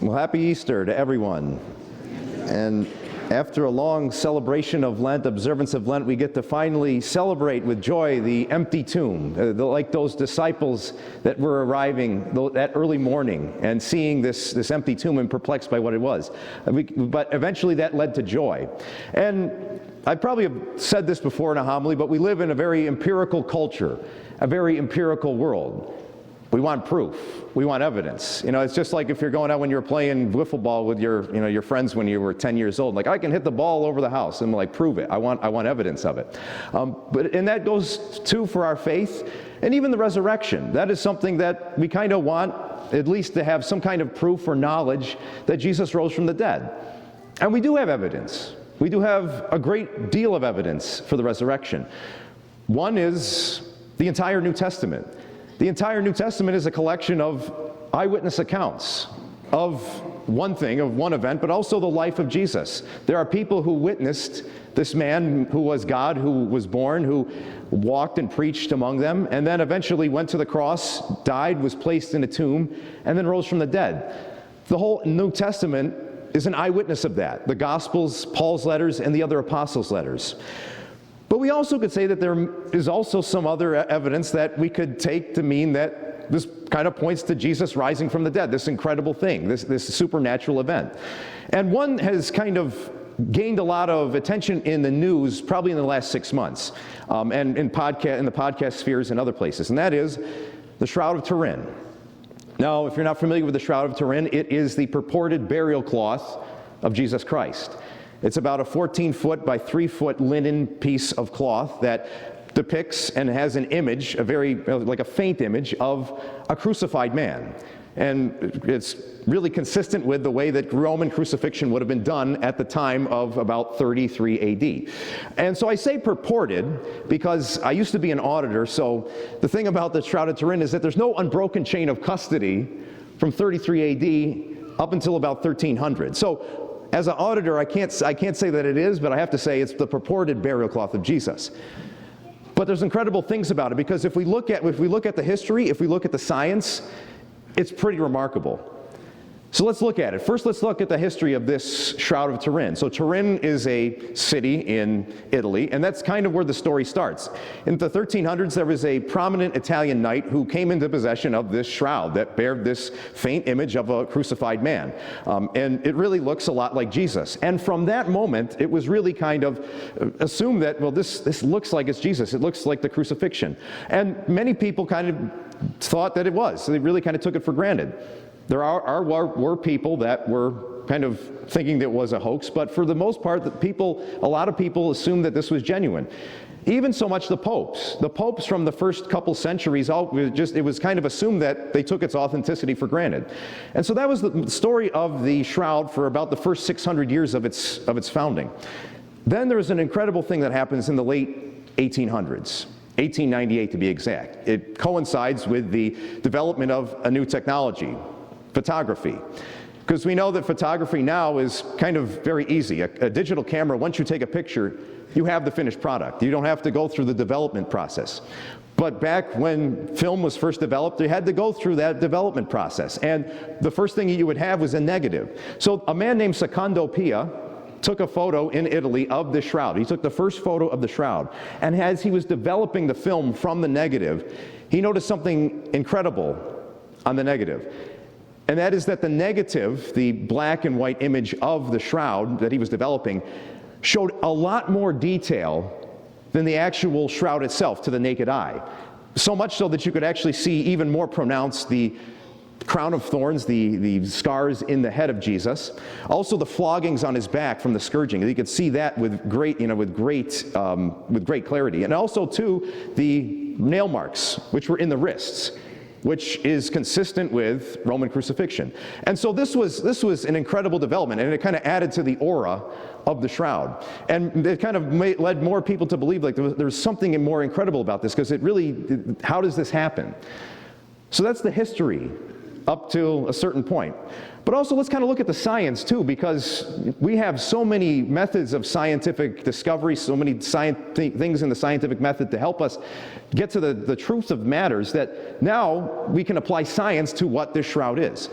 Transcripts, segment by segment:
Well, happy Easter to everyone. And after a long celebration of Lent, observance of Lent, we get to finally celebrate with joy the empty tomb, like those disciples that were arriving that early morning and seeing this empty tomb and perplexed by what it was. But eventually that led to joy. And I probably have said this before in a homily, but we live in a very empirical culture, a very empirical world. We want proof. We want evidence. It's just like if you're going out when you're playing wiffle ball with your friends when you were 10 years old. Like, I can hit the ball over the house. And like, prove it. I want evidence of it. And that goes too for our faith and even the resurrection. That is something that we kind of want, at least to have some kind of proof or knowledge that Jesus rose from the dead. And we do have evidence. We do have a great deal of evidence for the resurrection. One is the entire New Testament. The entire New Testament is a collection of eyewitness accounts of one thing, of one event, but also the life of Jesus. There are people who witnessed this man who was God, who was born, who walked and preached among them, and then eventually went to the cross, died, was placed in a tomb, and then rose from the dead. The whole New Testament is an eyewitness of that. The Gospels, Paul's letters, and the other apostles' letters. But we also could say that there is also some other evidence that we could take to mean that this kind of points to Jesus rising from the dead, this incredible thing, this supernatural event. And one has kind of gained a lot of attention in the news probably in the last 6 months, and in the podcast spheres and other places, and that is the Shroud of Turin. Now, if you're not familiar with the Shroud of Turin, it is the purported burial cloth of Jesus Christ. It's about a 14-foot by 3-foot linen piece of cloth that depicts and has an image, like a faint image of a crucified man. And it's really consistent with the way that Roman crucifixion would have been done at the time of about 33 AD. And so I say purported because I used to be an auditor, so the thing about the Shroud of Turin is that there's no unbroken chain of custody from 33 AD up until about 1300. So as an auditor, I can't say that it is, but I have to say it's the purported burial cloth of Jesus. But there's incredible things about it, because if we look at the history, if we look at the science, it's pretty remarkable. So let's look at it. First, let's look at the history of this Shroud of Turin. So Turin is a city in Italy, and that's kind of where the story starts. In the 1300s, there was a prominent Italian knight who came into possession of this shroud that bared this faint image of a crucified man. And it really looks a lot like Jesus. And from that moment, it was really kind of assumed that, well, this looks like it's Jesus. It looks like the crucifixion. And many people kind of thought that it was. So they really kind of took it for granted. There were people that were kind of thinking that it was a hoax, but for the most part, a lot of people assumed that this was genuine. Even so much the popes from the first couple centuries, it was kind of assumed that they took its authenticity for granted. And so that was the story of the shroud for about the first 600 years of its founding. Then there was an incredible thing that happens in the late 1800s. 1898 to be exact. It coincides with the development of a new technology, photography. Because we know that photography now is kind of very easy. A digital camera, once you take a picture, you have the finished product. You don't have to go through the development process. But back when film was first developed, you had to go through that development process. And the first thing you would have was a negative. So a man named Secondo Pia took a photo in Italy of the shroud. He took the first photo of the shroud. And as he was developing the film from the negative, he noticed something incredible on the negative. And that is that the negative, the black and white image of the shroud that he was developing, showed a lot more detail than the actual shroud itself to the naked eye. So much so that you could actually see even more pronounced the crown of thorns, the scars in the head of Jesus. Also the floggings on his back from the scourging. You could see that with great clarity. And also too, the nail marks, which were in the wrists, which is consistent with Roman crucifixion. And so this was an incredible development, and it kind of added to the aura of the shroud. And it kind of led more people to believe like there's something more incredible about this, because how does this happen? So that's the history up to a certain point. But also let's kind of look at the science too, because we have so many methods of scientific discovery, so many things in the scientific method to help us get to the truth of matters, that now we can apply science to what this shroud is.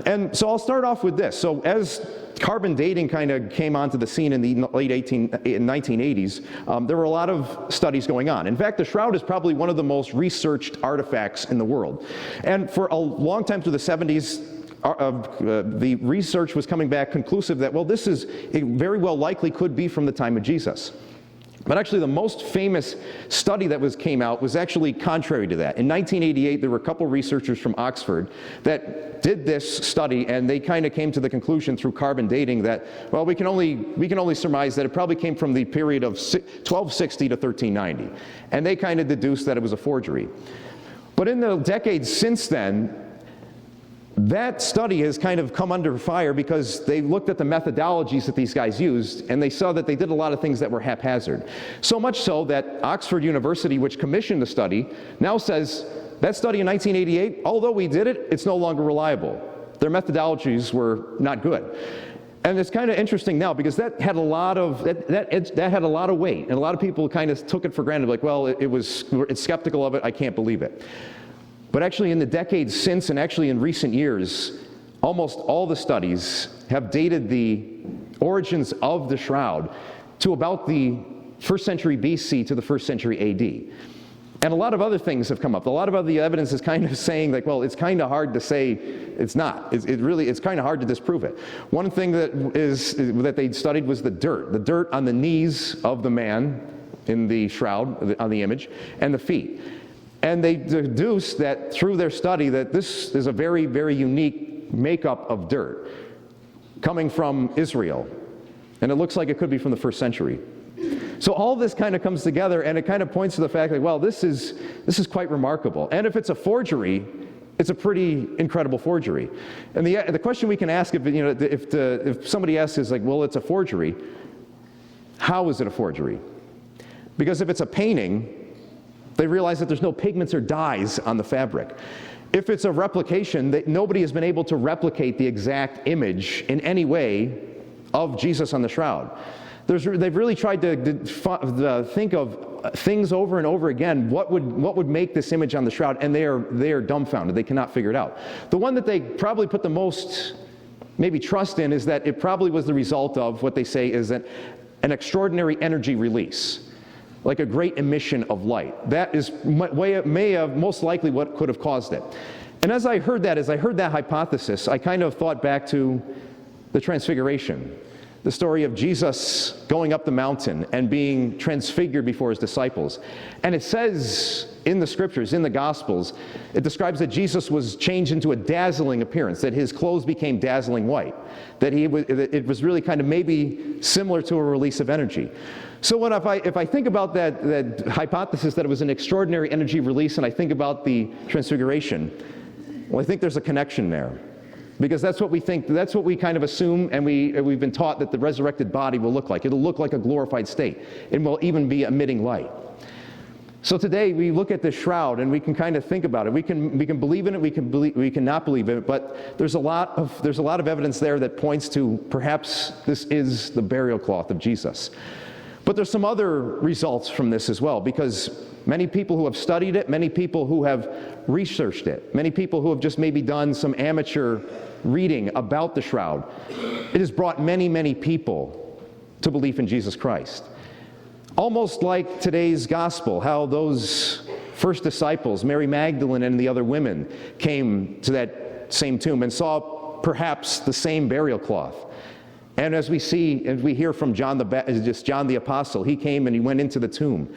And so I'll start off with this. So as carbon dating kind of came onto the scene in the late 1980s, there were a lot of studies going on. In fact, the shroud is probably one of the most researched artifacts in the world. And for a long time through the 70s, the research was coming back conclusive that, well, it very well likely could be from the time of Jesus. But actually the most famous study that came out was actually contrary to that. In 1988, there were a couple researchers from Oxford that did this study, and they kind of came to the conclusion through carbon dating that, well, we can only surmise that it probably came from the period of 1260 to 1390. And they kind of deduced that it was a forgery. But in the decades since then, that study has kind of come under fire because they looked at the methodologies that these guys used, and they saw that they did a lot of things that were haphazard. So much so that Oxford University, which commissioned the study, now says that study in 1988, although we did it, it's no longer reliable. Their methodologies were not good. And it's kind of interesting now because that had a lot of weight, and a lot of people kind of took it for granted, like, well, it's skeptical of it, I can't believe it. But actually in the decades since, and actually in recent years, almost all the studies have dated the origins of the shroud to about the 1st century BC to the 1st century AD. And a lot of other things have come up. A lot of other evidence is kind of saying, like, well, it's kind of hard to say it's not. It's kind of hard to disprove it. One thing that they studied was the dirt on the knees of the man in the shroud, on the image, and the feet. And they deduced that through their study that this is a very, very unique makeup of dirt coming from Israel. And it looks like it could be from the 1st century. So all this kind of comes together, and it kind of points to the fact that, well, this is quite remarkable. And if it's a forgery, it's a pretty incredible forgery. And the question we can ask, if somebody asks is like, well, it's a forgery, how is it a forgery? Because if it's a painting, they realize that there's no pigments or dyes on the fabric. If it's a replication, that nobody has been able to replicate the exact image in any way of Jesus on the shroud. They've really tried to think of things over and over again. What would make this image on the shroud? And they are dumbfounded. They cannot figure it out. The one that they probably put the most maybe trust in is that it probably was the result of what they say is an extraordinary energy release, like a great emission of light. That is may have most likely what could have caused it. And as I heard that hypothesis, I kind of thought back to the Transfiguration, the story of Jesus going up the mountain and being transfigured before his disciples. And it says in the scriptures, in the Gospels, it describes that Jesus was changed into a dazzling appearance, that his clothes became dazzling white, that it was really kind of maybe similar to a release of energy. So if I think about that hypothesis that it was an extraordinary energy release, and I think about the Transfiguration, well, I think there's a connection there. Because that's what we think, that's what we kind of assume, and we've been taught that the resurrected body will look like. It'll look like a glorified state. It will even be emitting light. So today we look at this shroud and we can kind of think about it. We can believe in it, we can not believe in it, but there's a lot of evidence there that points to perhaps this is the burial cloth of Jesus. But there's some other results from this as well, because many people who have studied it, many people who have researched it, many people who have just maybe done some amateur reading about the shroud, it has brought many, many people to belief in Jesus Christ. Almost like today's gospel, how those first disciples, Mary Magdalene and the other women, came to that same tomb and saw perhaps the same burial cloth. And as we hear from John the Apostle, he came and he went into the tomb.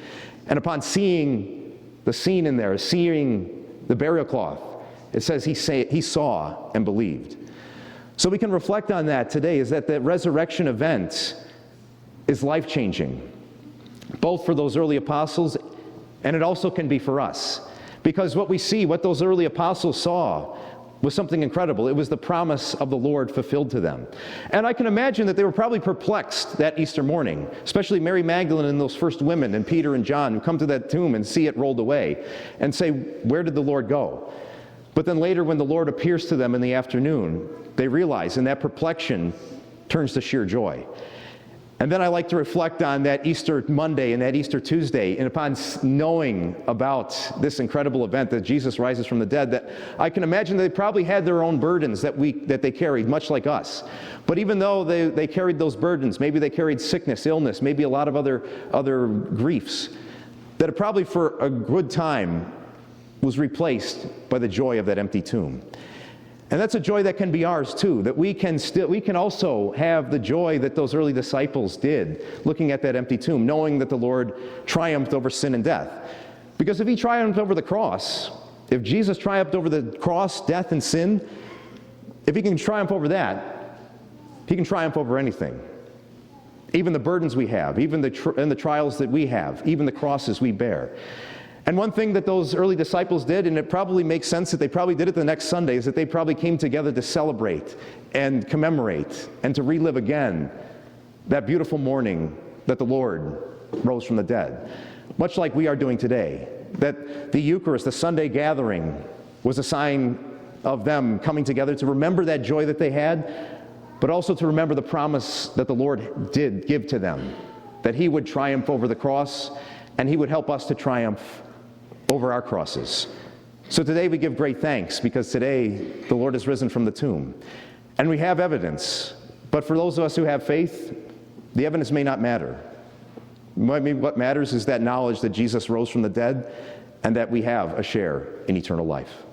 And upon seeing the scene in there, seeing the burial cloth, it says he saw and believed. So we can reflect on that today, is that the resurrection event is life-changing, both for those early apostles, and it also can be for us. Because what those early apostles saw was something incredible. It was the promise of the Lord fulfilled to them. And I can imagine that they were probably perplexed that Easter morning, especially Mary Magdalene and those first women, and Peter and John, who come to that tomb and see it rolled away and say, where did the Lord go? But then later when the Lord appears to them in the afternoon, they realize, and that perplexion turns to sheer joy. And then I like to reflect on that Easter Monday and that Easter Tuesday, and upon knowing about this incredible event that Jesus rises from the dead, that I can imagine they probably had their own burdens that they carried, much like us. But even though they carried those burdens, maybe they carried sickness, illness, maybe a lot of other griefs, that it probably for a good time was replaced by the joy of that empty tomb. And that's a joy that can be ours too, that we can also have the joy that those early disciples did, looking at that empty tomb, knowing that the Lord triumphed over sin and death. Because if he triumphed over the cross, if Jesus triumphed over the cross, death, and sin, if he can triumph over that, he can triumph over anything. Even the burdens we have, even the trials that we have, even the crosses we bear. And one thing that those early disciples did, and it probably makes sense that they probably did it the next Sunday, is that they probably came together to celebrate and commemorate and to relive again that beautiful morning that the Lord rose from the dead. Much like we are doing today, that the Eucharist, the Sunday gathering, was a sign of them coming together to remember that joy that they had, but also to remember the promise that the Lord did give to them, that he would triumph over the cross and he would help us to triumph over our crosses. So today we give great thanks because today the Lord has risen from the tomb. And we have evidence. But for those of us who have faith, the evidence may not matter. What matters is that knowledge that Jesus rose from the dead and that we have a share in eternal life.